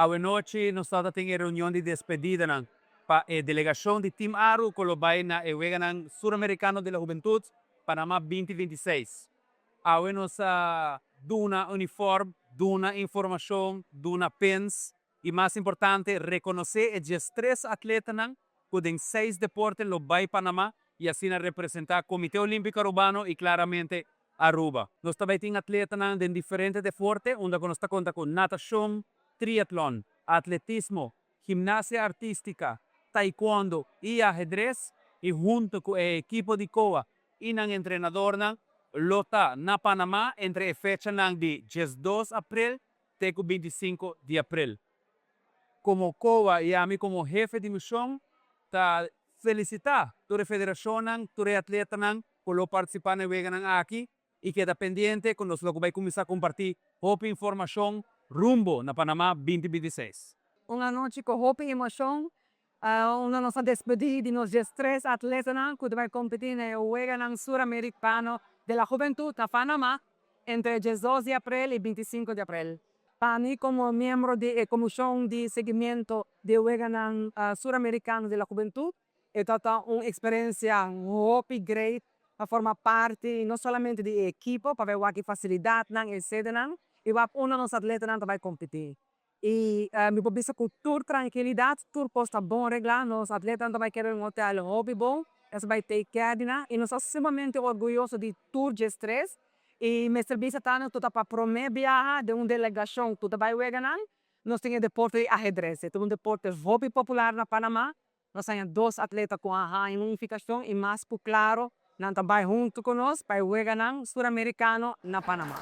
Noche nós estamos tendo reunião de despedida ng delegação de Team Aru com o bay na ewega ng Sur-Americano de la Juventud Panamá 2026. Awe nos duna uniforme, duna informação, duna pins e mais importante, reconhecer esses três atletas que têm 6 deportes no bay Panamá e assim representar o Comitê Olímpico Urbano e claramente Aruba. Nós também temos atletas de diferentes deportes, onde nós conta com natação, triatlón, atletismo, gimnasia artística, taekwondo e ajedrez, e junto com o equipo de COA e ng treinador lota na Panamá entre a fecha de 12 de abril até 25 de abril. Como COA e a mim como jefe de missão, ta felicitar toda a federação, toda a atleta por participar na vega aqui e que está pendiente quando nós vai começar a compartilhar informação rumbo na Panamá 2026. Uma noite com roupa e emoção, uma nossa despedida de nós três atletas que vai competir no Juego Sur-Americano de la Juventud na Panamá entre 12 de abril e 25 de abril. Para mim, como membro da comissão de seguimento do Juego Sur-Americano de la Juventud, é toda uma experiência muito grande para formar parte não somente da equipe, para ver que facilidade e sede, e um dos atletas vai competir. E me pobisa com toda tranquilidade, tudo posta bom reglar, nos atletas também querem um hotel hobby bom, eles vai ter care e nós somos extremamente orgulhosos de tudo esses três. E me serviço também toda para promover viajar de uma delegação toda vai weganan. Nós temos deporte de ajedrez, é um deporte hobby popular na Panamá. Nós temos 2 atletas com a unificação e mais por claro, não também junto conosco para o Weganan Sur-Americano na Panamá.